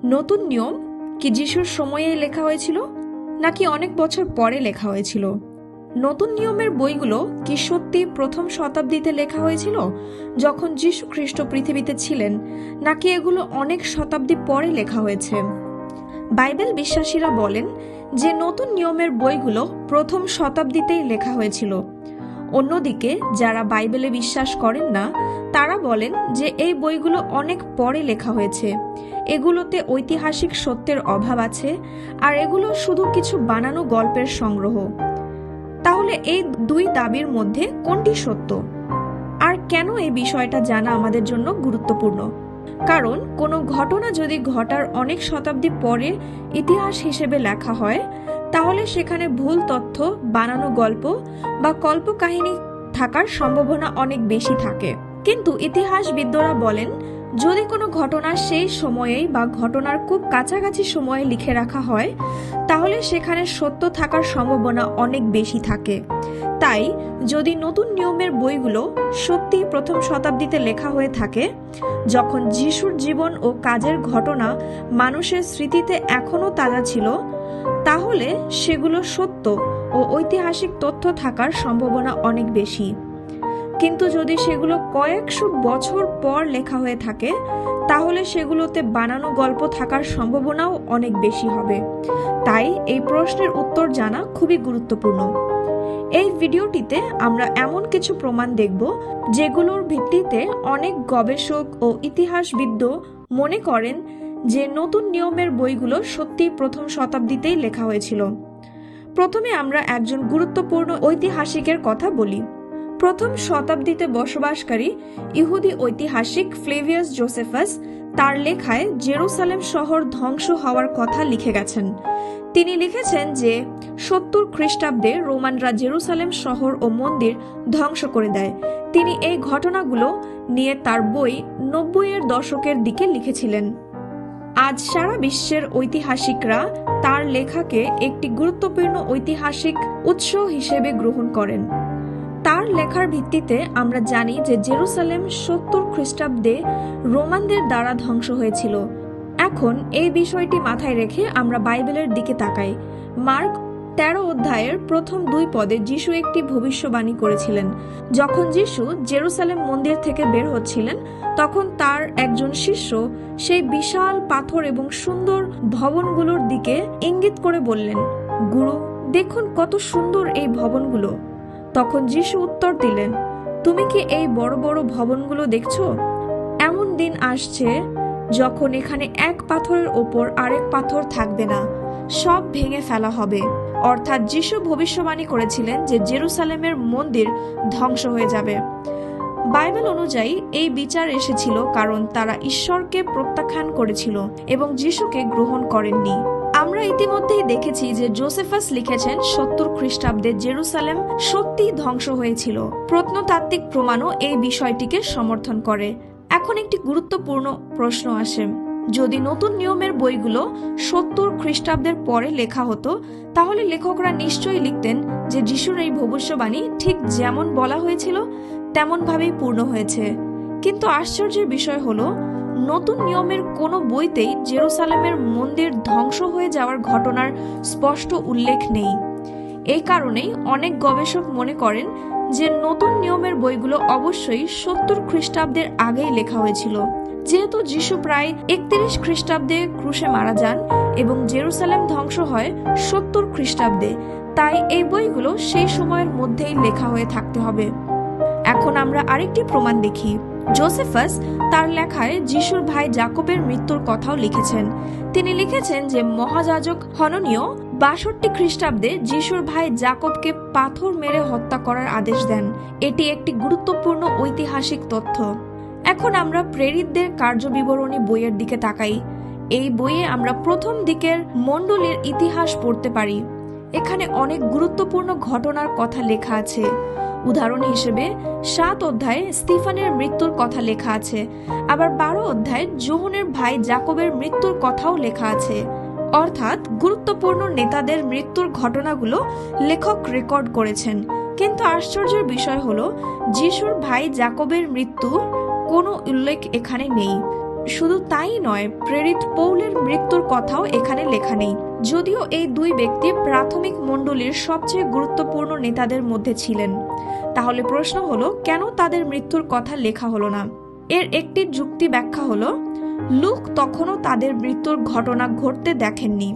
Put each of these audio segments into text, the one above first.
নতুন নিয়ম কি যিশুর সময়ে লেখা হয়েছিল নাকি অনেক বছর পরে লেখা হয়েছিল? নতুন নিয়মের বইগুলো কি সত্যি প্রথম শতাব্দীতে লেখা হয়েছিল যখন যিশু খ্রিস্ট পৃথিবীতে ছিলেন, নাকি এগুলো অনেক শতাব্দী পরে লেখা হয়েছে? বাইবেল বিশ্বাসীরা বলেন যে নতুন নিয়মের বইগুলো প্রথম শতাব্দীতেই লেখা হয়েছিল। অন্যদিকে যারা বাইবেলে বিশ্বাস করেন না তারা বলেন যে এই বইগুলো অনেক পরে লেখা হয়েছে, এগুলোতে ঐতিহাসিক সত্যের অভাব আছে আর এগুলো শুধু কিছু বানানো গল্পের সংগ্রহ। তাহলে এই দুই দাবির মধ্যে কোনটি সত্য? আর কেন এই বিষয়টা জানা আমাদের জন্য গুরুত্বপূর্ণ? কারণ কোনো ঘটনা যদি ঘটার অনেক শতাব্দী পরে ইতিহাস হিসেবে লেখা হয়, তাহলে সেখানে ভুল তথ্য, বানানো গল্প বা কল্পকাহিনী থাকার সম্ভাবনা অনেক বেশি থাকে। কিন্তু ইতিহাসবিদরা বলেন যদি কোনো ঘটনা সেই সময়েই বা ঘটনার খুব কাছাকাছি সময়ে লিখে রাখা হয়, তাহলে সেখানে সত্য থাকার সম্ভাবনা অনেক বেশি থাকে। তাই যদি নতুন নিয়মের বইগুলো সত্যি প্রথম শতাব্দীতে লেখা হয়ে থাকে, যখন যিশুর জীবন ও কাজের ঘটনা মানুষের স্মৃতিতে এখনো তাজা ছিল, তাহলে সেগুলো সত্য ও ঐতিহাসিক তথ্য থাকার সম্ভাবনা অনেক বেশি। কিন্তু যদি সেগুলো কয়েকশো বছর পর লেখা হয়ে থাকে, তাহলে সেগুলোতে বানানো গল্প থাকার সম্ভাবনাও অনেক বেশি হবে। তাই এই প্রশ্নের উত্তর জানা খুবই গুরুত্বপূর্ণ। এই ভিডিওটিতে আমরা এমন কিছু প্রমাণ দেখব যেগুলোর ভিত্তিতে অনেক গবেষক ও ইতিহাসবিদ মনে করেন যে নতুন নিয়মের বইগুলো সত্যি প্রথম শতাব্দীতেই লেখা হয়েছিল। প্রথমে আমরা একজন গুরুত্বপূর্ণ ঐতিহাসিকের কথা বলি। প্রথম শতাব্দীতে বসবাসকারী ইহুদি ঐতিহাসিক ফ্লেভিয়াস জোসেফাস তার লেখায় জেরুসালেম শহর ধ্বংস হওয়ার কথা লিখে গেছেন। তিনি লিখেছেন যে 70 খ্রিস্টাব্দে রোমানরা জেরুসালেম শহর ও মন্দির ধ্বংস করে দেয়। তিনি এই ঘটনাগুলো নিয়ে তার বই 90-এর দশকের দিকে লিখেছিলেন। আজ সারা বিশ্বের ঐতিহাসিকরা তার লেখাকে একটি গুরুত্বপূর্ণ ঐতিহাসিক উৎস হিসেবে গ্রহণ করেন। তার লেখার ভিত্তিতে আমরা জানি যে জেরুসালেম 70 খ্রিস্টাব্দে রোমানদের দ্বারা ধ্বংস হয়েছিল। এখন এই বিষয়টি মাথায় রেখে আমরা বাইবেলের দিকে তাকাই। মার্ক 13 অধ্যায়ের প্রথম 2 পদে যিশু একটি ভবিষ্যবাণী করেছিলেন। যখন যিশু জেরুসালেম মন্দির থেকে বের হচ্ছিলেন, তখন তার একজন শিষ্য সেই বিশাল পাথর এবং সুন্দর ভবনগুলোর দিকে ইঙ্গিত করে বললেন, গুরু, দেখুন কত সুন্দর এই ভবনগুলো। তখন যিশু উত্তর দিলেন, তুমি কি এই বড় বড় ভবনগুলো দেখছো? এমন দিন আসছে যখন এখানে এক পাথরের ওপর আরেক পাথর থাকবে না, সব ভেঙে ফেলা হবে। অর্থাৎ যিশু ভবিষ্যবাণী করেছিলেন যে জেরুসালেমের মন্দির ধ্বংস হয়ে যাবে। বাইবেল অনুযায়ী এই বিচার এসেছিল কারণ তারা ঈশ্বরকে প্রত্যাখ্যান করেছিল এবং যিশুকে গ্রহণ করেননি। আমরা ইতিমধ্যেই দেখেছি যে জোসেফাস লিখেছেন 70 খ্রিস্টাব্দে জেরুসালেম সত্যি ধ্বংস হয়েছিল। প্রত্নতাত্ত্বিক প্রমাণও এই বিষয়টিকে সমর্থন করে। এখন একটি গুরুত্বপূর্ণ প্রশ্ন আসে, যদি নতুন নিয়মের বইগুলো 70 খ্রিস্টাব্দের পরে লেখা হতো, তাহলে লেখকরা নিশ্চয়ই লিখতেন যে যিশুর এই ভবিষ্যবাণী ঠিক যেমন বলা হয়েছিল তেমন ভাবেই পূর্ণ হয়েছে। কিন্তু আশ্চর্যের বিষয় হলো, নতুন নিয়মের কোনো বইতেই জেরুসালেমের মন্দির ধ্বংস হয়ে যাওয়ার ঘটনার স্পষ্ট উল্লেখ নেই। এই কারণেই অনেক গবেষক মনে করেন যে নতুন নিয়মের বইগুলো অবশ্যই 70 খ্রিস্টাব্দের আগেই লেখা হয়েছিল। যেহেতু যিশু প্রায় 31 খ্রিস্টাব্দে ক্রুশে মারা যান এবং জেরুসালেম ধ্বংস হয় 70 খ্রিস্টাব্দে, তাই এই বইগুলো সেই সময়ের মধ্যেই লেখা হয়ে থাকতে হবে। এখন আমরা আরেকটি প্রমাণ দেখি। জোসেফাস তার লেখায় যিশুর ভাই জাকবের মৃত্যুর কথাও লিখেছেন। তিনি লিখেছেন যে মহাযাজক হননীয় 62 খ্রিস্টাব্দে যিশুর ভাই জাকবকে পাথর মেরে হত্যা করার আদেশ দেন। এটি একটি গুরুত্বপূর্ণ ঐতিহাসিক তথ্য। এখন আমরা প্রেরিতদের কার্যবিবরণী বইয়ের দিকে তাকাই। এই বইয়ে আমরা প্রথম দিকের মণ্ডলীর ইতিহাস পড়তে পারি। এখানে অনেক গুরুত্বপূর্ণ ঘটনার কথা লেখা আছে। উদাহরণ হিসেবে 7 অধ্যায়ে স্তিফানের মৃত্যুর কথা লেখা আছে, আবার 12 অধ্যায়ে যোহনের ভাই জাকবের মৃত্যুর কথাও লেখা আছে। অর্থাৎ গুরুত্বপূর্ণ নেতাদের মৃত্যুর ঘটনাগুলো লেখক রেকর্ড করেছেন। কিন্তু আশ্চর্যের বিষয় হলো, যিশুর ভাই জাকবের মৃত্যুর কোনো উল্লেখ এখানে নেই। শুধু তাই নয়, প্রেরিত পৌলের মৃত্যুর কথাও এখানে লেখা নেই। যদিও এই দুই ব্যক্তি প্রাথমিক মণ্ডলীর সবচেয়ে গুরুত্বপূর্ণ নেতাদের মধ্যে ছিলেন, তাহলে প্রশ্ন হলো কেন তাদের মৃত্যুর কথা লেখা হলো না? এর একটি যুক্তি ব্যাখ্যা হলো, লুক তখনও তাদের মৃত্যুর ঘটনা ঘটতে দেখেননি,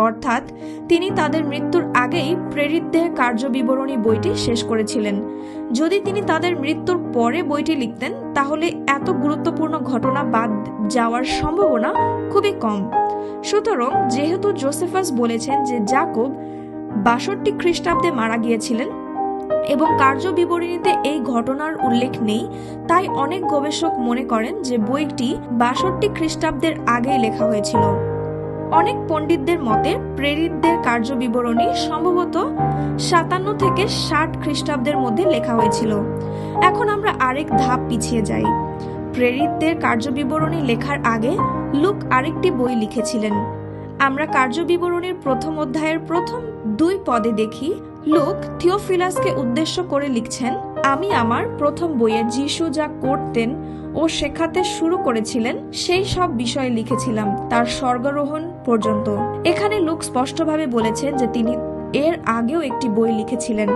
অর্থাৎ তিনি তাদের মৃত্যুর আগেই প্রেরিতদের কার্যবিবরণী বইটি শেষ করেছিলেন। যদি তিনি তাদের মৃত্যুর পরে বইটি লিখতেন, তাহলে এত গুরুত্বপূর্ণ ঘটনা বাদ যাওয়ার সম্ভাবনা খুবই কম। সুতরাং যেহেতু জোসেফাস বলেছেন যে জাকব ৬২ খ্রিস্টাব্দে মারা গিয়েছিলেন এবং কার্যবিবরণীতে এই ঘটনার উল্লেখ নেই, তাই অনেক গবেষক মনে করেন যে বইটি ৬২ খ্রিস্টাব্দের আগেই লেখা হয়েছিল। অনেক পণ্ডিতদের মতে প্রেরিতদের কার্যবিবরণী সম্ভবত ৫৭ থেকে ৬০ খ্রিস্টাব্দের মধ্যে লেখা হয়েছিল। এখন আমরা আরেক ধাপ পিছিয়ে যাই। প্রেরিতদের কার্যবিবরণী লেখার আগে লুক আরেকটি বই লিখেছিলেন। আমরা কার্যবিবরণীর প্রথম অধ্যায়ের প্রথম ২ পদে দেখি, লুক থিওফিলাসকে উদ্দেশ্য করে লিখছেন, আমি আমার প্রথম বইয়ে যিশু যা করতেন ও শেখাতে শুরু করেছিলেন সেই সব বিষয়ে লিখেছিলাম, তার স্বর্গারোহণ পর্যন্ত। এখানে লুক স্পষ্টভাবে বলেছেন যে তিনি এর আগেও একটি বই লিখেছিলেন।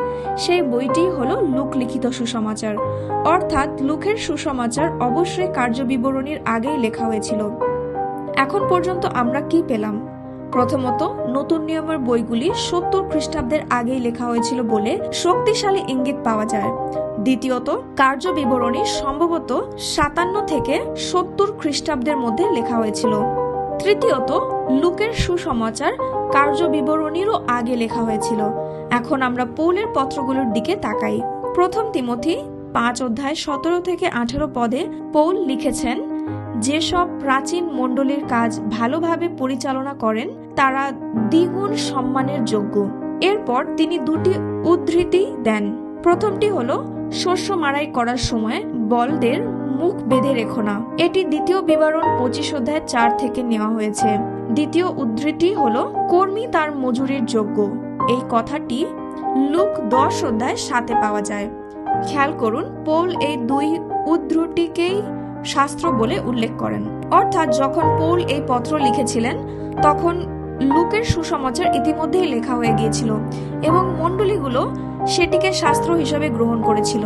সেই বইটি হলো লুক লিখিত সুসমাচার, অর্থাৎ লুকের সুসমাচার অবশ্যই কার্যবিবরণীর আগেই লেখা হয়েছিল। এখন পর্যন্ত আমরা কি পেলাম? প্রথমত, নতুন নিয়মের বইগুলি ৭০ খ্রিস্টাব্দের আগেই লেখা হয়েছিল বলে শক্তিশালী ইঙ্গিত পাওয়া যায়। দ্বিতীয়ত, কার্যবিবরণী সম্ভবত ৫৭ থেকে ৭০ খ্রিস্টাব্দের মধ্যে লেখা হয়েছিল। তৃতীয়ত, লুকের সুসমাচার কার্যবিবরণীরও আগে লেখা হয়েছিল। এখন আমরা পৌলের পত্রগুলোর দিকে তাকাই। প্রথম তিমথি ৫ অধ্যায় ১৭ থেকে ১৮ পদে পৌল লিখেছেন, যেসব প্রাচীন মণ্ডলীর কাজ ভালোভাবে পরিচালনা করেন তারা দ্বিগুণ সম্মানের যোগ্য। এরপর তিনি দুটি উদ্ধৃতি দেন। প্রথমটি হলো, শস্য মাড়াই করার সময় বলদের মুখ বেঁধে রেখো না। এটি দ্বিতীয় বিবরণ ২৫ অধ্যায় ৪ থেকে নেওয়া হয়েছে। দ্বিতীয় উদ্ধৃতি হলো, কর্মী তার মজুরির যোগ্য। এই কথাটি লুক ১০ অধ্যায় ৭-এ পাওয়া যায়। খেয়াল করুন, পৌল এই দুই উদ্ধৃতিকেই শাস্ত্র বলে উল্লেখ করেন। অর্থাৎ যখন পৌল এই পত্র লিখেছিলেন তখন লুকের সুসমাচার ইতিমধ্যেই লেখা হয়ে গিয়েছিল এবং মণ্ডলীগুলো সেটিকে শাস্ত্র হিসেবে গ্রহণ করেছিল।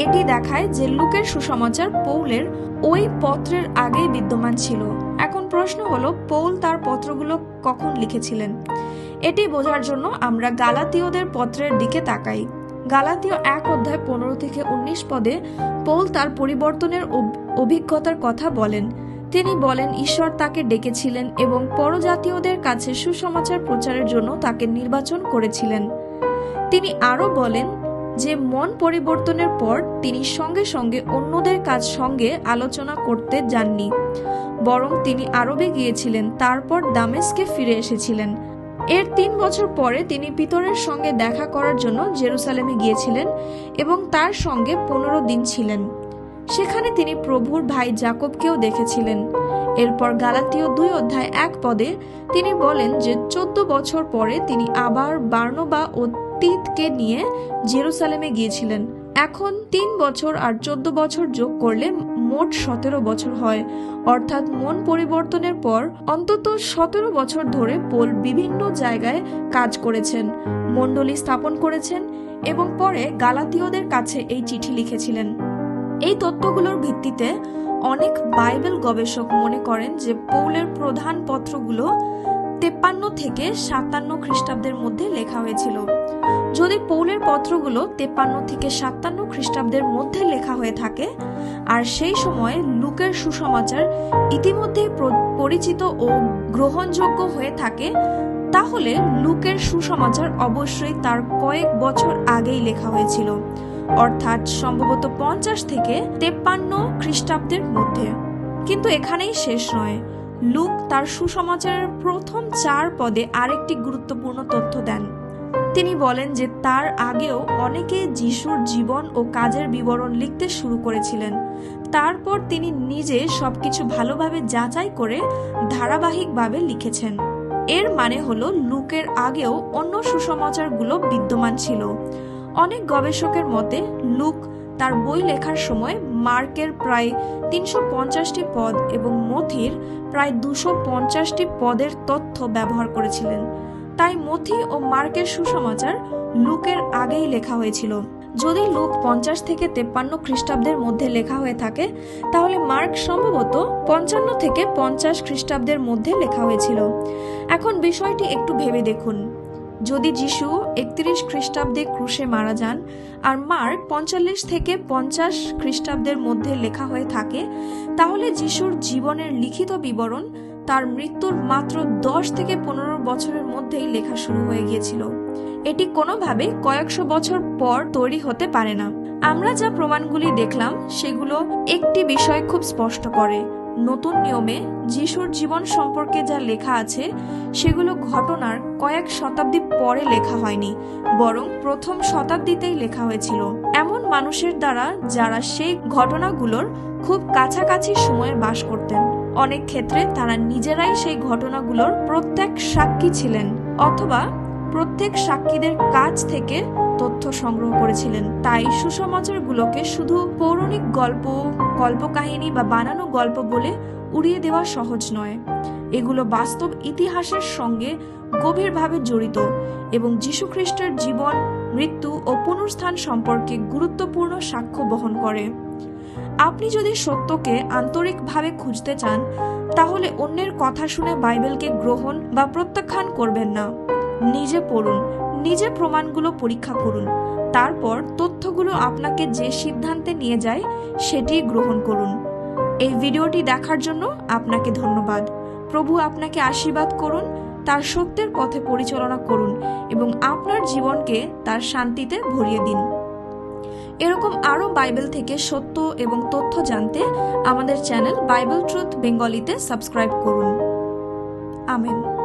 এটি দেখায় যে লুকের সুসমাচার পৌলের ওই পত্রের আগেই বিদ্যমান ছিল। এখন প্রশ্ন হলো, পৌল তার পত্রগুলো কখন লিখেছিলেন? এটি বোঝার জন্য আমরা গালাতীয়দের পত্রের দিকে তাকাই। গালাতীয় ১ অধ্যায় ১৫ থেকে ১৯ পদে পৌল তার পরিবর্তনের অভিজ্ঞতার কথা বলেন। তিনি বলেন, ঈশ্বর তাকে ডেকেছিলেন এবং পরজাতীয়দের কাছে সুসমাচার প্রচারের জন্য তাকে নির্বাচন করেছিলেন। তিনি আরো বলেন যে মন পরিবর্তনের পর তিনি সঙ্গে সঙ্গে অন্যদের কাজ সঙ্গে আলোচনা করতে যাননি, বরং তিনি আরবে গিয়েছিলেন, তারপর দামেস্কে ফিরে এসেছিলেন। এর ৩ বছর পরে তিনি পিতরের সঙ্গে দেখা করার জন্য জেরুসালেমে গিয়েছিলেন এবং তার সঙ্গে ১৫ দিন ছিলেন। সেখানে তিনি প্রভুর ভাই জাকবকেও দেখেছিলেন। এরপর গালাতীয় ২ অধ্যায় ১ পদে তিনি বলেন যে ১৪ বছর পরে তিনি আবার বার্নবা ও তিতকে নিয়ে জেরুসালেমে গিয়েছিলেন। এখন ৩ বছর আর ১৪ বছর যোগ করলে মোট ১৭ বছর হয়। অর্থাৎ মন পরিবর্তনের পর অন্তত ১৭ বছর ধরে পৌল বিভিন্ন জায়গায় কাজ করেছেন, মণ্ডলী স্থাপন করেছেন এবং পরে গালাতীয়দের কাছে এই চিঠি লিখেছিলেন। এই তথ্যগুলোর ভিত্তিতে অনেক বাইবেল গবেষক মনে করেন যে পৌলের প্রধান পত্রগুলো ৫৩ থেকে ৫৭ খ্রিস্টাব্দের মধ্যে লেখা হয়েছিল। যদি পৌলের পত্রগুলো ৫৩ থেকে ৫৭ খ্রিস্টাব্দের মধ্যে লেখা হয়ে থাকে আর সেই সময় লুকের সুসমাচার ইতিমধ্যেই পরিচিত ও গ্রহণযোগ্য হয়ে থাকে, তাহলে লুকের সুসমাচার অবশ্যই তার কয়েক বছর আগেই লেখা হয়েছিল, অর্থাৎ সম্ভবত ৫০ থেকে ৫৩ খ্রিস্টাব্দের মধ্যে। কিন্তু এখানেই শেষ নয়। লুক তার সুসমাচারের প্রথম ৪ পদে আরেকটি গুরুত্বপূর্ণ তথ্য দেন। তিনি বলেন যে তার আগেও অনেকে যিশুর জীবন ও কাজের বিবরণ লিখতে শুরু করেছিলেন। তারপর তিনি নিজে সবকিছু ভালোভাবে যাচাই করে ধারাবাহিকভাবে লিখেছেন। এর মানে হলো লুকের আগেও অন্য সুসমাচারগুলো বিদ্যমান ছিল। অনেক গবেষকের মতে লুক তার বই লেখার সময় মার্কের প্রায় 350টি পদ এবং মথির প্রায় 250টি পদের তথ্য ব্যবহার করেছিলেন। তাই মথি ও মার্কের সুসমাচার লুকের আগেই লেখা হয়েছিল। যদি লুক 50 থেকে 53 খ্রিস্টাব্দের মধ্যে লেখা হয়ে থাকে, তাহলে মার্ক সম্ভবত 55 থেকে 50 খ্রিস্টাব্দের মধ্যে লেখা হয়েছিল। এখন বিষয়টি একটু ভেবে দেখুন, যদি যিশু 31 খ্রিস্টাব্দে ক্রুশে মারা যান আর মার্ক 45 থেকে 50 খ্রিস্টাব্দের মধ্যে লেখা হয়ে থাকে, তাহলে যিশুর জীবনের লিখিত বিবরণ তার মৃত্যুর মাত্র 10 থেকে 15 বছরের মধ্যেই লেখা শুরু হয়ে গিয়েছিল। এটি কোনোভাবে কয়েকশো বছর পর তৈরি হতে পারে না। আমরা যা প্রমাণগুলি দেখলাম সেগুলো একটি বিষয় খুব স্পষ্ট করে, নতুন নিয়মে যিশুর জীবন সম্পর্কে যা লেখা আছে সেগুলো ঘটনার কয়েক শতাব্দী পরে লেখা হয়নি, বরং প্রথম শতাব্দীতেই লেখা হয়েছিল এমন মানুষের দ্বারা যারা সেই ঘটনাগুলোর খুব কাছাকাছি সময়ে বাস করতেন। অনেক ক্ষেত্রে তারা নিজেরাই সেই ঘটনাগুলোর প্রত্যেক সাক্ষী ছিলেন অথবা প্রত্যেক সাক্ষীদের কাছ থেকে তথ্য সংগ্রহ করেছিলেন। তাই সুসমাচারগুলোকে শুধু পৌরাণিক গল্প, কল্পকাহিনী বা বানানো গল্প বলে উড়িয়ে দেওয়া সহজ নয়। এগুলো বাস্তব ইতিহাসের সঙ্গে গভীরভাবে জড়িত এবং যীশু খ্রিস্টের জীবন, মৃত্যু ও পুনরুত্থান সম্পর্কে গুরুত্বপূর্ণ সাক্ষ্য বহন করে। আপনি যদি সত্যকে আন্তরিকভাবে খুঁজতে চান, তাহলে অন্যের কথা শুনে বাইবেলকে গ্রহণ বা প্রত্যাখ্যান করবেন না। নিজে পড়ুন, নিজে প্রমাণগুলো পরীক্ষা করুন, তারপর তথ্যগুলো আপনাকে যে সিদ্ধান্তে নিয়ে যায় সেটি গ্রহণ করুন। এই ভিডিওটি দেখার জন্য আপনাকে ধন্যবাদ। প্রভু আপনাকে আশীর্বাদ করুন, তার সত্যের পথে পরিচালনা করুন এবং আপনার জীবনকে তার শান্তিতে ভরিয়ে দিন। এরকম আরও বাইবেল থেকে সত্য এবং তথ্য জানতে আমাদের চ্যানেল বাইবেল ট্রুথ বেঙ্গলিতে সাবস্ক্রাইব করুন। আমেন।